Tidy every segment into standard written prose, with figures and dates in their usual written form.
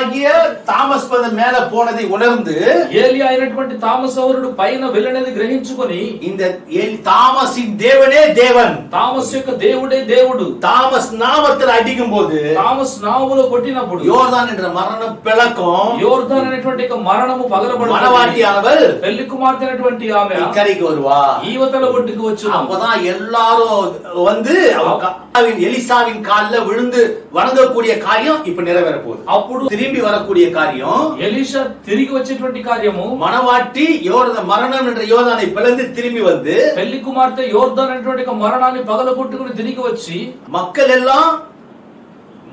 ఏలియావాగియ తామస్ మేల పోనది ఉణర్ந்து ఏలియా అయినటువంటి తామసవరుడు పైన వెళ్ళనేది గ్రహించుకొని இந்த தாமஸின் தேவனே தேவன், తామస్ యొక్క దేవుడే దేవుడు, தாமஸ் நாமத்தில் அடிக்கும் போது తామస్ నామములో కొట్టినప్పుడు யோர்தான் என்ற மரணம் பிளக்கும். యోర్దాను అనేటువంటి మరణము పగలబడుతుంది. மணவாட்டியானவள் పెళ్లి కుమార్తె అయినటువంటి ఆమె கரைக்கு வருவா. ఈవతల ఒడ్డుకు వచ్చును. அப்பதான் எல்லாரும் வந்து எலிசாவின் கால்ல விழுந்து வணங்கக்கூடிய காரியம் இப்ப நிறைவேற போகுது. అప్పుడు திரும்பி வரக்கூடிய காரியம் ఎలీషా తిరిగి వచ్చేటువంటి కార్యము, மணவாட்டி மரணம் என்ற யோர்தானை பிளந்து திரும்பி வந்து పెళ్లి కుమార్తె యోర్దాను అనేటువంటి మరణాన్ని పగలగొట్టుకుని తిరిగి వచ్చి மக்கள் எல்லாம்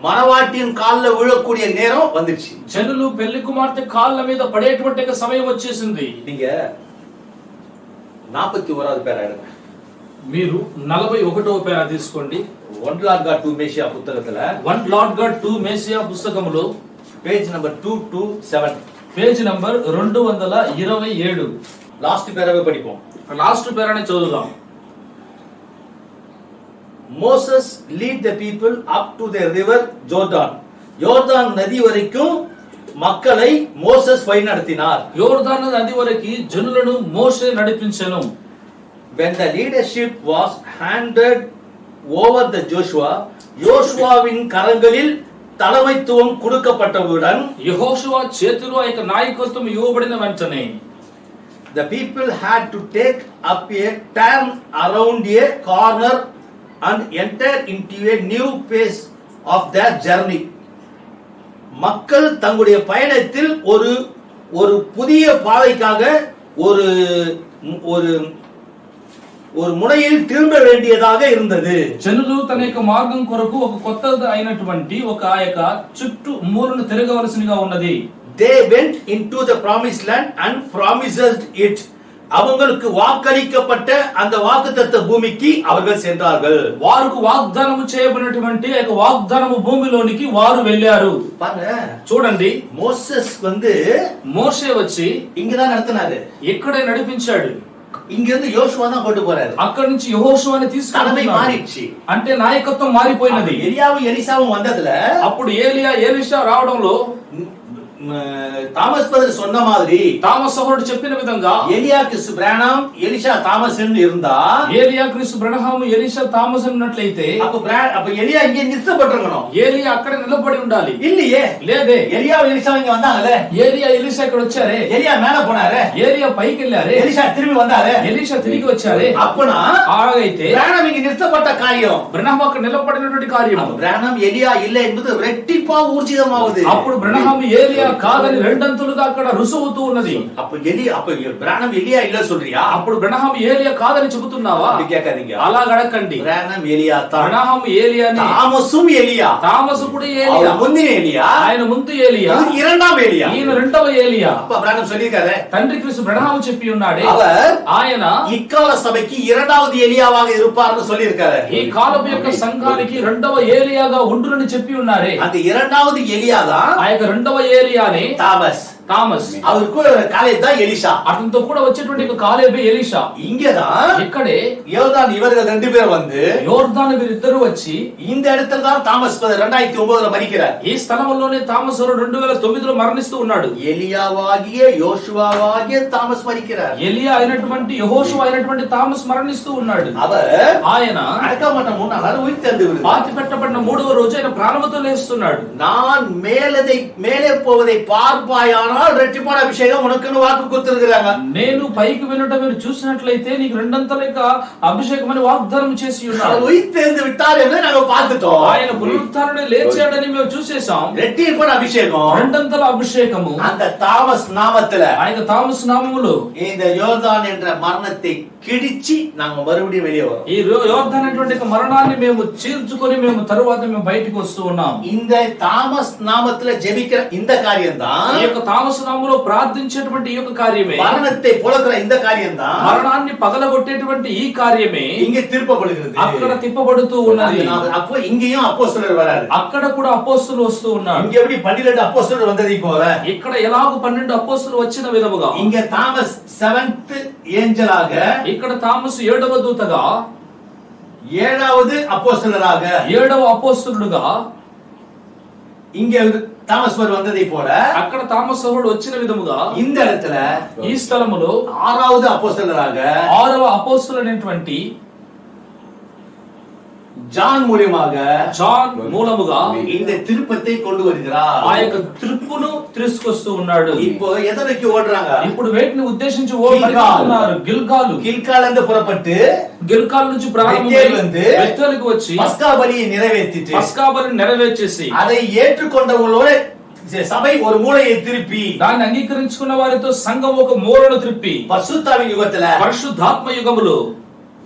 மணவாட்டியின் கால்ல விழக்கூடிய நேரம் வந்துச்சு. జనులు పెళ్లి కుమార్తె కాళ్ళ మీద పడేటువంటి సమయం వచ్చేసింది. நீங்க 41வது பேரா எடுங்க. మీరు 41వ పేరా తీసుకోండి. 1 Lord God 2 மேசியா புத்தகத்துல 1 Lord God 2 మేసియా పుస్తకములో page number 227, page number 227 last பேராவே படிப்போம். లాస్ట్ పేరానే చదువుదాం. Moses lead the people up to the river Jordan. யோர்தான் நதி வரைக்கும் மக்களை மோசஸ் வழிநடத்தினார். యోర్దాను నది వరకు జనులను మోషే నడిపించెను. When the leadership was handed over the Joshua, யோசுவாவின் கரங்களில் தலைமைத்துவம் கொடுக்கப்பட்டவுடன் యెహోషువ చేతిలో ఆ యొక్క నాయకత్వం ఇవ్వబడిన వెంటనే the people had to take up a turn around a corner and enter into a new phase of their journey. மக்கள் தங்களுடைய பயணத்தில் ஒரு புதிய பாதைக்காக ஒரு ஒரு ஒரு முனையில் திரும்ப வேண்டியதாக இருந்தது. జనులు తన యొక్క మార్గం కొరకు ఒక కొత్తది అయినటువంటి ఒక ఆ యొక్క చుట్టూ మూలను తిరగవలసినగా ఉన్నది. They went into the promised land and promised it. அவங்களுக்கு வாக்களிக்கப்பட்ட அந்த வாக்குத்தத்த பூமிக்கு அவர்கள் சென்றார்கள். వారికి వాగ్దానము చేయబడినటువంటి ఆ యొక్క వాగ్దానము భూమిలోనికి వారు వెళ్ళారు. பாருங்க, చూడండి, மோசஸ் మోషే వచ్చి இங்கதான் நடத்தினாரு. ఇక్కడే నడిపించాడు. இங்க இருந்து யோசுவா தான் கொண்டு போறாரு. అక్కడి నుంచి యెహోషువని తీసుకొని మారిచ్చి, అంటే నాయకత్వం మారిపోయినది. எலியாவும் எலிசாவும் வந்ததுல అప్పుడు ఏలియా ఎలీషా రావడంలో தாமஸ் பதர் சொன்ன மாதிரி தாமஸ் சகோதరుడు చెప్పిన విధంగా எலியா கிறிஸ்து பிரானாம் எலிஷா தாமஸ் இருந்தா ఏలియా క్రీస్తు బ్రహ్నాము ఎలీషా తామస్ ఉన్నట్లయితే அப்ப எலியா இங்க நிறுத்தப்பட்டிருக்கணும். ఏలియా అక్కడ నిలబడి ఉండాలి. இல்லையே, లేదే. எலியா எலிஷா இங்க வந்தாங்களே, ఏలియా ఎలీషా ఇక్కడ వచ్చారే, எலியா மேல போனாரே, ఏలియా పైకి వెళ్ళారే, எலிஷா திரும்பி வந்தாரே, ఎలీషా తిరిగి వచ్చారే. அப்பனா అలాగైతే பிரானாம் இங்க நிறுத்தப்பட்ட காரியம், బ్రహ్నాము అక్కడ నిలబడినటువంటి కార్యం, பிரானாம் எலியா இல்ல என்பது ரெட்டிப்பா ஊர்ஜிதமாகுது. అప్పుడు బ్రహ్నాము ఏలియా కాదని రెండంతులుగా అక్కడ రుసవుతూ ఉన్నది. அப்ப பிரானாம் எலியா இல்ல சொல்றியா? అప్పుడు బ్రహ్నాము ఏలియా కాదని చెబుతున్నావా? கேட்காதீங்க, అలా అడగండి. பிரானாம் எலியா தான். బ్రహ్నాము ఏలియాని, தாமஸும் எலியா, తామసు కూడా ఏలియా, முந்தின எலியா, ఆయన ముందు ఏలియా, இரண்டாம் எலியா, ఈయన రెండవ ఏలియా. அப்ப பிரானாம் சொல்லிருக்காரு, తండ్రి క్రీస్తు బ్రహ్నాము చెప్పి ఉన్నాడే, அவர் ఆయన இக்கால சபைக்கு இரண்டாவது எலியாவாக இருப்பார்னு சொல்லியிருக்காரு. ఈ కాలపు యొక్క సంఘానికి రెండవ ఏలియాగా ఉండునని చెప్పి ఉన్నారే. அந்த இரண்டாவது எலியா தான் ఆ యొక్క రెండవ ఏలియాని தாமஸ். அவருக்கு காலேப் தான் எலிஷா. అతనితో కూడా వచ్చేటువంటి కాలేబే ఎలీషా. இங்கதான் ఇక్కడే யோர்தான் இவர்கள் ரெண்டு பேரும் வந்து యోర్దాను వీరిద్దరు వచ్చి இந்த இடத்துல தான் தாமஸ் 2009 மரிக்கிறார். ఈ స్థలంలోనే తామస్ 2009లో మరణిస్తూ ఉన్నాడు. எலியாவாகிய யோசுவாவாகிய தாமஸ் மரிக்கிறார். ఎలియా అయినటువంటి యెహోషువ అయినటువంటి తామస్ మరణిస్తూ ఉన్నాడు. அவர் ఆయన அடக்கப்பட்ட 3 நாள் உயிர்த்தெழுந்து పాతి పెట్టబడిన 3వ రోజు ఆయన ప్రాణముతో లేస్తున్నాడు. நான் மேலே போவதை பார்ப்பாயான ரெட்டிப்பான அபிஷேகம் உனக்குன்னு வாக்கு கொடுத்திருக்கிறாங்க. నేను పైకి వెళ్ళట మీరు చూసినట్లయితే నీకు రెండంతల అభిషేకం అని వాగ్దానం చేసి ఉన్నారు. உயிர்த்தெழுந்து விட்டார் என்று நாங்கள் பார்த்துட்டோம். ఆయన పునరుత్థానమే లేచాడని మేము చూసేసాం. ரெட்டிப்பான அபிஷேகம், రెండంతల అభిషేకము அந்த தாமஸ் நாமத்துல, ఆయన తామస్ నామములో இந்த யோர்தான் என்ற மரணத்தை கிடிச்சி நாங்க மறுபடியும் வெளியே வரோம். ఈ యోర్దాను అనేటువంటి మరణాన్ని మేము చీల్చుకొని మేము తరువాత మేము బయటికి వస్తూ ఉన్నాం. இந்த தாமஸ் நாமத்துல ஜெபிக்கிற இந்த காரியம் தான், ఈ యొక్క తామస్ నామములో ప్రార్థించేటువంటి ఈ యొక్క కార్యమే, மரணத்தை புலக்கிற இந்த காரியம் தான், మరణాన్ని పగలగొట్టేటువంటి ఈ కార్యమే இங்க திருப்பப்படுகிறது, అక్కడ తిప్పబడుతూ ఉన్నది. அப்போ இங்கேயும் அப்போஸ்தலர் வராரு, అక్కడ కూడా అపోస్తలులు వస్తూ ఉన్నారు. இங்க எப்படி 12 அப்போஸ்தலர் வந்தது போல ఇక్కడ ఎలాగో 12 అపోస్తలులు వచ్చిన విధముగా இங்க தாமஸ் 7th ஏஞ்சலாக, ఇక్కడ తామసు 7వ దూతగా, 7வது அப்போஸ்தலராக, 7వ అపోస్తలుడుగా, இங்க தாமஸ் வந்ததை போல అక్కడ తామస్ సహోదరుడు వచ్చిన విధముగా இந்த இடத்துல ఈ స్థలములో ஆறாவது அப்போஸ்தலராக 6వ అపోస్తలుడైనటువంటి ஜான் மூலமாக జాన్ మూలముగా இந்த திருப்பத்தை கொண்டு வருகிறார். ఆ యొక్క త్రిప్పును తీసుకొస్తూ ఉన్నాడు. இப்போ எதை நோக்கி ஓடுறாங்க? ఇప్పుడు వేటిని ఉద్దేశించి ఓడుతున్నారు? గిల్గాలు. గిల్గాల్ இருந்து புறப்பட்டு గిల్గాల్ నుంచి ప్రారంభమై బెతేలుకు వచ్చి பஸ்கா பலியை நிறைவேற்றிட்டு పస్కా బలిని నెరవేర్చేసి அதை ஏற்றுக்கொண்டவங்களோட சபை ஒரு மூலையை திருப்பி దాన్ని అంగీకరించుకున్న వారితో సంఘం ఒక మూలను త్రిప్పి பரிசுத்தாவின் யுகத்துல పరిశుద్ధాత్మ యుగములో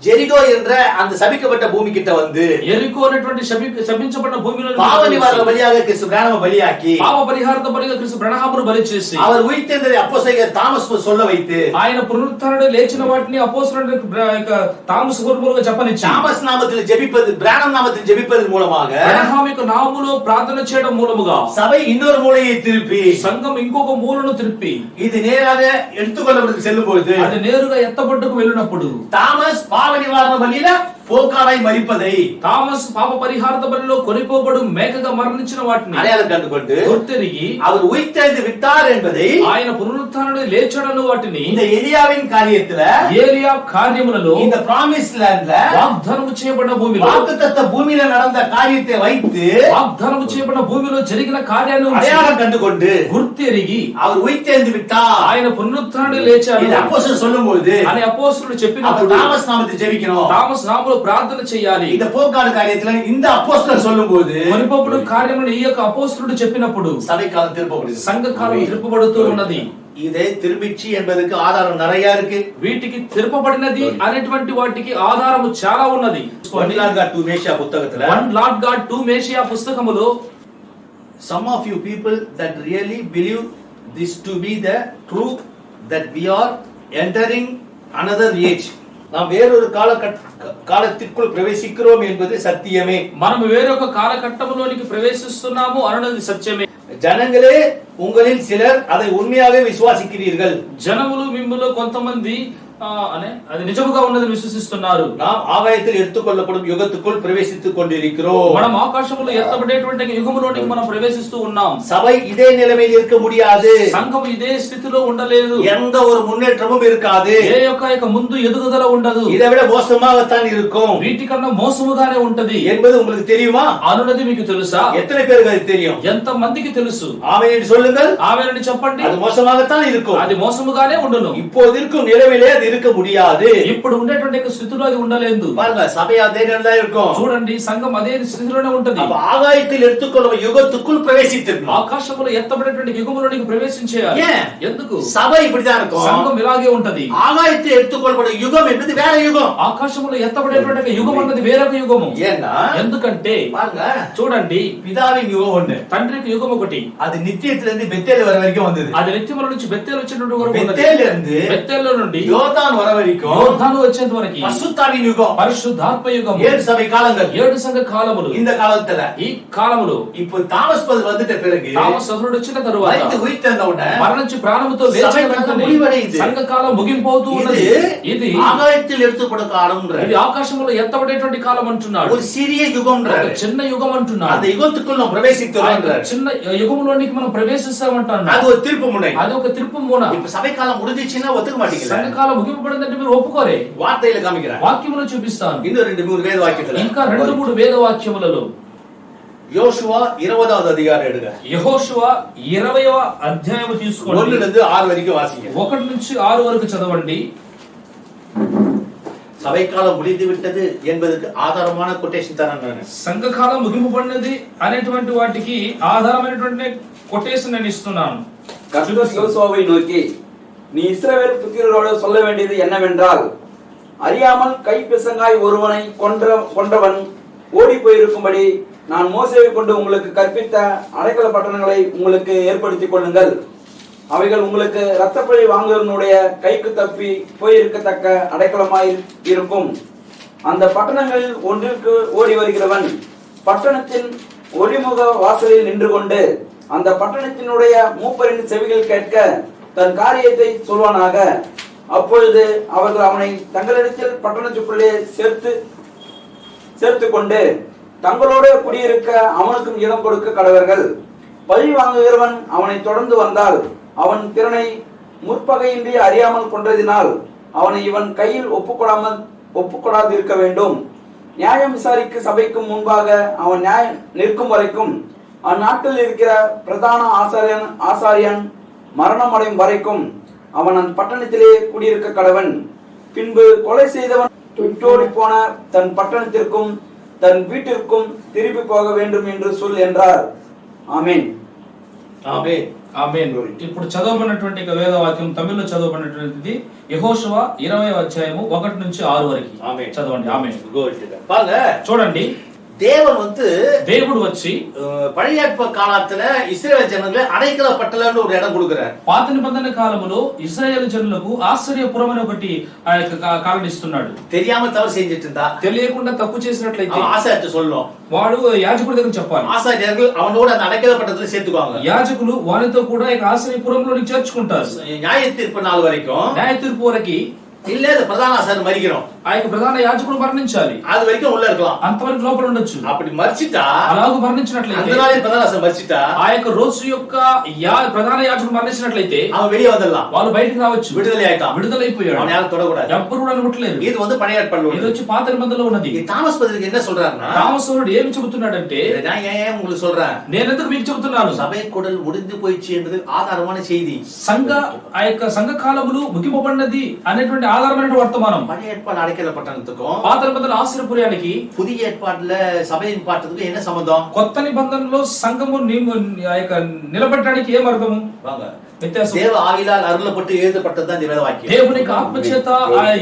ஜெரிகோ என்ற அந்த சபிக்கப்பட்ட பூமி கிட்ட வந்து எரிகோ అనేటువంటి శపించబడిన భూమిలో பாவ நிவாரண பலியாக கிறிஸ்து பிராணம பலியாக்கி పాప పరిహారార్థ బలిగా క్రీస్తు ప్రణామమును బలి చేసి அவர் உயிர்த்தெழுந்ததை அப்போஸ்தலர் தாமஸ் சொல்ல வைத்து ఆయన పునరుత్థానుడు లేచిన వాటిని అపోస్తలుడైన తామస్ మూలంగా చెప్పనిచ్చి தாமஸ் நாமத்தில் ஜெபிப்பது பிராணம் நாமத்தில் ஜெபிப்பது மூலமாக అబ్రహాము యొక్క నామములో ప్రార్థన చేయడం మూలముగా சபை இன்னொரு மூலையை திருப்பி సంఘం ఇంకొక మూలను తిరిపి இது நேராக எடுத்துக்கொள்ளப்பட்டு செல்லும்போது అది నేరుగా ఎత్తబడ్డకు వెళ్ళినప్పుడు தாமஸ் பாவ நிவாரண பலியில போக்காராய் மரிப்பதை తామస్ పాప పరిహారార్థ బలిలో కొనిపోబడు మేకగా మరణించిన వాటిని அடையாளம் கண்டுகொண்டு గుర్తెరిగి அவர் உயிர்த்தெழுந்து விட்டார் என்பதை ఆయన పునరుత్థానుడు లేచాడను వాటిని இந்த எலியாவின் காரியத்துல ఏలియా కార్యములలో இந்த பிராமிஸ் லேண்ட்ல వాగ్దానము చేయబడిన భూమిలో வாக்குத்தத்த பூமியில நடந்த காரியத்தை வைத்து వాగ్దానము చేయబడిన భూమిలో జరిగిన కార్యాన్ని அடையாளம் கண்டுகொண்டு గుర్తెరిగి அவர் உயிர்த்தெழுந்து விட்டார் ఆయన పునరుత్థానుడు లేచాడు இது அப்போஸ்தலர் சொல்லும்போது అని అపోస్తలుడు அப்ப చెప్పినప్పుడు தாமஸ் நாமத்தில் ஜெபிக்கணும். తామస్ నామములో ప్రార్థన చేయాలి. இந்த போக்காடு காரியத்துல இந்த அப்போஸ்தலர் சொல்லும்போது కొనిపోబడు కార్యములను ఈ యొక్క అపోస్తలుడు చెప్పినప్పుడు சபை காலம் திருப்பப்படுது. సంఘ కాలం తిరుపబడుతూ ఉన్నది. இதை திரும்பிச்சு என்பதற்கு ஆதாரம் நிறைய இருக்கு. వీటికి తిరుపబడినది అనేటువంటి వాటికి ఆధారము చాలా ఉన్నది. One Lord God Two Messiah పుస్తకத்துல One Lord God Two Messiah పుస్తకములో some of you people that really believe this to be the truth that we are entering another age. நாம் வேறொரு காலத்திற்குள் பிரவேசிக்கிறோம் என்பது சத்தியமே. మనం వేరొక కాలఘట్టములోనికి ప్రవేశిస్తున్నాము అన్నది సత్యమే. ஜனங்களே உங்களில் சிலர் அதை உண்மையாகவே விசுவாசிக்கிறீர்கள். జనములు మిమ్ములో కొంతమంది అది నిజముగా ఉన్నదని విశ్వసిస్తున్నారు. நாம் ஆகாயத்தில் எடுத்துக்கொள்ளப்படும் யுகத்துக்குள் பிரவேசித்துக் கொண்டிருக்கிறோம். మనం ఆకాశములో ఎత్తబడేటువంటి యుగములోనికి మనం ప్రవేశిస్తూ ఉన్నాం. சபை இதே நிலைமையில் இருக்க முடியாது. సంఘం ఇదే స్థితిలో ఉండలేదు. எந்த ஒரு முன்னேற்றமும் இருக்காது. ఏ యొక్క ముందు ఎదుగుదల ఉండదు. இதை விட மோசமாகத்தான் இருக்கும். వీటికన్నా మోసముగానే ఉంటది என்பது உங்களுக்கு தெரியுமா? అనున్నది మీకు తెలుసా? எத்தனை பேருக்கு அது தெரியும்? ఎంత మందికి తెలుసు? ஆமென் சொல்லுங்கள். ఆమేనని చెప్పండి. அது மோசமாகத்தான் இருக்கும். అది మోసముగానే ఉండును. இப்போது இருக்கும் நிலைமையிலே அது இருக்க முடியாது. ఇప్పుడు ఉండేటువంటి స్థితిలో అది ఉండలేదు. பாருங்க, சபை அதே நிலையில இருக்கும். చూడండి, సంఘం అదే స్థితిలోనే ఉంటది. அப்ப ஆகாயத்தில் எடுத்துக்கொள்ளும் யுகத்துக்குள் பிரவேசித்திருக்கும். ఆకాశములో ఎత్తబడేటువంటి యుగములోనికి ప్రవేశించేయాలి. ఎందుకు? சபை இப்படிதான் இருக்கும். సంఘం ఇలాగే ఉంటది. ஆகாயத்தில் எடுத்துக்கொள்ளப்படும் யுகம் என்பது வேற யுகம். ఆకాశములో ఎత్తబడేటువంటి యుగం అన్నది వేరొక యుగము. ஏன்னா ఎందుకంటే பாருங்க, చూడండి, பிதாவின் யுகம் ஒண்ணு, తండ్రికి యుగం ఒకటి. அது நித்தியத்திலிருந்து பெத்தேல் வர வரைக்கும் வந்தது. అది నిత్యముల నుంచి బెత్తేలు వచ్చేటువంటి వరకు ఉన్నది. బెత్తేలు నుండి யோர்தான் வர வரைக்கும், యోర్దాను వచ్చేంత వరకు பரிசுத்தாவின் யுகம், పరిశుద్ధాత్మ యుగం. 7 சபை காலங்கள், 7 సంఘ కాలములు. இந்த காலத்துல ఈ కాలములో இப்போ தாமஸ் பவுல் வந்துட்ட பிறகு, తామస్ సహోదరుడు వచ్చిన తరువాత, மரித்து ఉயிర్తెழுந்த ఉடனே, మరణించి ప్రాణముతో లేచిన వెంటనే సంఘ కాలం ముగింపోతూ ఉన్నది. ఇది ஆகாயத்தில் எடுத்துக்கொண்ட காலம்ன்ற, ఇది ఆకాశములో ఎత్తబడేటువంటి కాలం అంటున్నాడు. ஒரு சிறிய யுகம்ன்ற, ఒక చిన్న యుగం అంటున్నాడు. அந்த யுகத்துக்குள் நாம் பிரவேசிக்கிறோம்ன்ற, చిన్న యుగంలోనికి మనం ప్రవేశిస్తామంటాడు. அது ஒரு திருப்பு முனை. అది ఒక తిరుపు మూన. இப்ப సభை కాలం முடிஞ்சிச்சுன்னா ఒத்துக்க మాட்டீங்களா? సంఘ కాలం ముగింపబడిందంటే మీరు ఒప్పుకోరే. వార్తయిல కామిக்கிறேன், వాక్యములో చూపిస్తాను. இன்னும் 2-3 வேத வாக்கியத்துல, ఇంకా 2-3 వేద వాక్యములలో. யோசுவா 20வது அதிகாரம் எடுங்க. యెహోషువ 20వ అధ్యాయము తీసుకోండి. 1 నుండి 6 వరకు వాசிங்க. 1 నుంచి 6 వరకు చదవండి. சபை காலம் முடிந்து விட்டது என்பதற்கு ஆதாரமான கொட்டேஷன் தரேன் நான். సంఘకాలం ముగింపబడినది అనేటువంటి వాటికి ఆధారమైనటువంటి కొటేషన్ నేను ఇస్తున్నాను. கர்த்தர் யோசுவாவை நோக்கி, நீ இஸ்ரவேல் புத்திரரோடு சொல்ல வேண்டியது என்னவென்றால், அறியாமல் கைப்பிசங்காய் ஒருவனை கொன்றவன் ஓடி போயிருக்கும்படி நான் மோசேயை கொண்டு உங்களுக்கு கற்பித்த அடைக்கல பட்டணங்களை உங்களுக்கு ஏற்படுத்திக் கொள்ளுங்கள். அவைகள் உங்களுக்கு இரத்தப்பழி வாங்குவனுடைய கைக்கு தப்பி போயிருக்கத்தக்க அடைக்கலமாய் இருக்கும். அந்த பட்டணங்களில் ஒன்றிற்கு ஓடி வருகிறவன் பட்டணத்தின் ஒளிமுக வாசலில் நின்று கொண்டு அந்த பட்டணத்தினுடைய மூப்பரின் செவிகள் கேட்க தன் காரியத்தை சொல்வானாக. அப்பொழுது அவர்கள் அவனை தங்களிடத்தில் பட்டணத்துக்குள்ளே சேர்த்து கொண்டு தங்களோட குடியிருக்க அவனுக்கும் இடம் கொடுக்க கடவர்கள். பழி வாங்குகிறவன் அவனை தொடர்ந்து வந்தால் அவன் திறனை முற்பகையின்றி அறியாமல் கொன்றதினால் அவனை இவன் கையில் ஒப்புக்கொடாது இருக்க வேண்டும். நியாயம் விசாரிக்க சபைக்கும் முன்பாக அவன் நியாயம் நிற்கும் வரைக்கும் அந்நாட்டில் இருக்கிற பிரதான ஆசாரியன் மரணம் அடையும் வரைக்கும் அவன் அந்த பட்டணத்திலே குடியிருக்க கடவன். பின்பு கொலை செய்தவன் விட்டோடி போன தன் பட்டணத்திற்கும் தன் வீட்டிற்கும் திருப்பி போக வேண்டும் என்று சொல் என்றார். ఆమేన్. ఆమేన్. ఆమేన్. ఇప్పుడు చదవబడినటువంటి వేద వాక్యం తమిళ్లో చదవబడినటువంటిది యెహోషువ 20వ అధ్యాయము 1 నుంచి 6 వరకు. ఆమేన్. చదవండి. ఆమేన్. பாருங்க, చూడండి, దేవుడు వచ్చి பழைய காலத்துல இஸ்ரேல் ஜனங்களை அடைக்கலப்பட்டலன்னு ஒரு இடம் கொடுக்கிறார். పాత నిబంధన కాలములో ఇశ్రాయేలు జనులకు ఆశ్చర్యపురం అని ఒకటి కాలనిస్తున్నాడు. தெரியாம தவறு செஞ்சிட்டு இருந்தா, తెలియకుండా తప్పు చేసినట్లయితే ஆசாரியத்தை சொல்லணும், వాడు యాజకుడి దగ్గర చెప్పాలి. ఆసార్యர்கள் அவனோட அந்த అடைக்கలப்பட்டத்துல சேர்த்துக்குவாங்க. యాజకులు వారితో కూడా ఆశ్చర్యపురంలోని చేర్చుకుంటారు. న్యాయ తీర్పు నాள் వரைக்கும், న్యాయ తీర్పు వరకు இல்ல பிரதான ஆசாரியர் மரிக்கிறோம், ఆ యొక్క ప్రధాన యాజకుడు మరణించాలి, அது వரைக்கும் ఉள்ள இருக்கலாம், అంతవరకు లోపల ఉండొచ్చు. அப்படி మరిచిட்டా, అలాగ మరణించినట్లయితే, అందరాలే ప్రధాన ఆసాரியர் మరిచిட்டా, ఆ యొక్క రోజు యొక్క ప్రధాన యాజకుడు మరణించినట్లయితే அவன் வெளியே வந்துடலாம், వాళ్ళు బయటికి రావచ్చు, విడుదల ఆయిட்டான், విడుదలైపోయాడు, அவன் யாரும் தொடக்கூடாது, ఎవ్వరు కూడా ముట్టలేరు. இது வந்து பழைய ஏற்பாடுல ఇది వచ్చి పాత నిబంధనలో ఉన్నది. ఈ தாமஸ் பத்திரிகை என்ன சொல்றாருன்னா, தாமஸ் அவர்கள் ఏమి చెబుతున్నాడంటే, நான் ஏன் உங்களுக்கு சொல்றேன், నేను ఎందుకు మీకు చెబుతున్నాను, சபை குடல் முடிந்து போயிடுச்சு என்பது ஆதாரமான செய்தி. ఆ యొక్క సంఘ కాలములు ముగింపబడినది అనేటువంటి ఆధారమైన వర్తమానం. பழைய ஏற்பாடு அடைக்கலப்பட்டதுக்கும் పాత నిబంధన ఆశ్చర్యపురానికి புதிய ஏற்பாடுல சபையின் பாட்டத்துக்கும் என்ன சம்பந்தம்? కొత్త నిబంధనలో సంఘము నిలబెట్టడానికి ఏం అర్థము? தேவ ஆவியால் அருளப்பட்டு எழுதப்பட்டதுதான் இந்த வேத வாக்கியம். దేవుని యొక్క ఆత్మచేత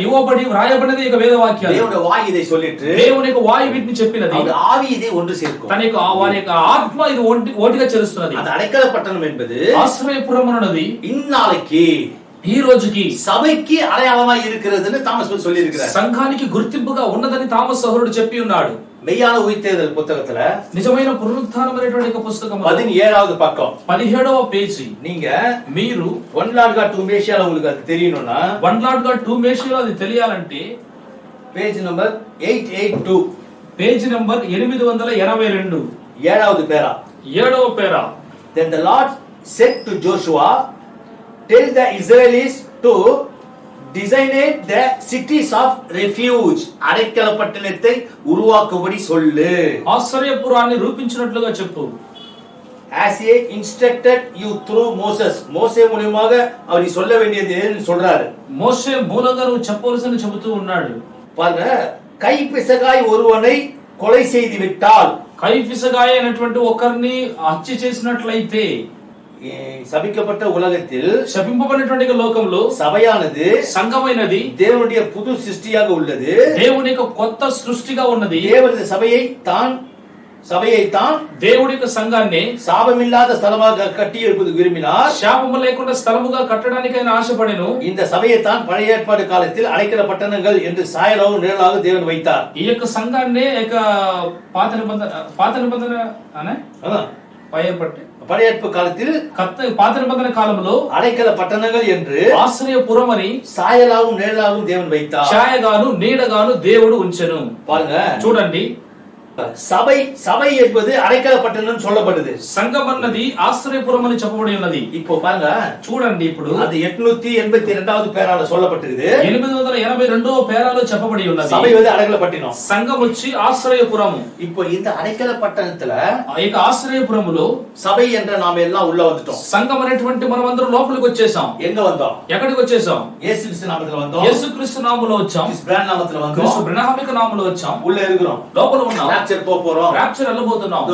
ఇవ్వబడి వ్రాయబడినది ఈ వేద వాక్యాలు. దేవుని వాయి ఇதை சொல்லிட்டு, దేవుని యొక్క వాయు వీటిని చెప్పినది, அவருடைய ஆவி இதை ஒன்று சேர்க்கும், తన యొక్క వారి యొక్క ఆత్మ ఇది ఓటిగా చేరుస్తున్నది. அந்த அடைக்கலப்பட்டணம் என்பது ఆశ్రయపురం అన్నది இந்நாளைக்கு ఈ రోజుకి సభைకి అடைయాளமா இருக்கிறதுன்னு தாமஸ் சொல்லி இருக்கிறார். సంఘానికి గుర్తింపుగా ఉన్నదని తామస్ సహోదరుడు చెప్పి ఉన్నాడు. மெய்யான உயிர்த்தெழுதல் புத்தகத்துல నిజమైన పునరుత్థానం అనేటువంటి పుస్తకం 17வது பக்கம் 17వ పేజీ. మీరు 1 Lord God 2 மேஷியால உங்களுக்கு அது தெரியணும்னா, 1 Lord God 2 మేషియాలో అది తెలియాలంటే పేజ్ నంబర్ 882, పేజీ నంబర్ 882, 7வது பேரா. 7వ పేరా. Then the Lord said to Joshua, tell the Israelites to designate the cities of refuge, அடைக்கலப்பட்டணத்தை உருவாக்கும்படி சொல்லு, ఆశ్చర్యపురాన్ని రూపించినట్లుగా చెప్పు. as he instructed you through Moses, மோசே மூலமாக அவர் சொல்ல வேண்டியது சொல்றாரு. మోషే మూలంగా నువ్వు చెప్పవలసిన చెబుతూ ఉన్నాడు. பாருங்க, கைப்பிசகாய் ஒருவனை கொலை செய்து விட்டால், కైఫిసగాయ అనేటువంటి ఒకరిని హత్య చేసినట్లయితే, சபிக்கப்பட்ட உலகத்தில், శపింపబడినటువంటి లోకంలో சபையானது, సంఘమైనది தேவனுடைய புது சிருஷ்டியாக உள்ளது, దేవుని యొక్క కొత్త సృష్టిగా ఉన్నది. தேவனுடைய சபையை தான் దేవుడి యొక్క సంఘాన్ని சாபமில்லாத ஸ்தலமாக கட்டி எழுப்பது விரும்பினார், శాపము లేకుండా స్థలముగా కట్టడానికి ఆయన ఆశపడెను. இந்த சபையை தான் பழைய ஏற்பாடு காலத்தில் அடைக்கல பட்டணங்கள் என்று சாயலாக நிழலாக தேவன் வைத்தார். ఈ యొక్క సంఘాన్ని పాత నిబంధన అనే பழைய ஏற்பாடு காலத்தில் పాత నిబంధన కాలంలో அடைக்கல பட்டணங்கள் என்று ఆశ్రయపురం అని சாயலாகவும் நிழலாகவும் தேவன் வைத்தார். ఛాయగాను నీడగాను దేవుడు ఉంచెను. பாருங்க, చూడండి, சபை என்பது அடைக்கலப்பட்டணம் சொல்லப்படுது, సంఘం అన్నది ఆశ్రయపురం అని చెప్పబడి ఉన్నది. இப்போ பாருங்க, చూడండి, ఇప్పుడు அது 882வது பேரால சொல்லப்பட்டிருக்குது, 882వ పేరాలో చెప్పబడి ఉన్నది. சபை வந்து அடைக்கலப்பட்டினம், సంఘం వచ్చి ఆశ్రయపురము. இப்போ இந்த அடைக்கலப்பட்டணத்துல ఈ ఆశ్రయపురములో சபை என்ற நாம எல்லாம் உள்ள வந்துட்டோம். సంఘం అనేటువంటి మనం అందరం లోపలికి వచ్చేసాం. எங்க வந்தோம்? ఎక్కడికి వచ్చేసాం? యేసుక్రీస్తు నామములో వந்தோம். యేసుక్రీస్తు నామములో వచ్చాం. கிறிஸ்து பிராண்ட் நாமములో வந்தோம். క్రీస్తు బ్రహ్మామిక నామములో వచ్చాం. உள்ள இருக்கிறோம். లోపల ఉన్నాం. ராப்சர் போறோம். రాప్చర్ వెళ్ళబోతున్నాం.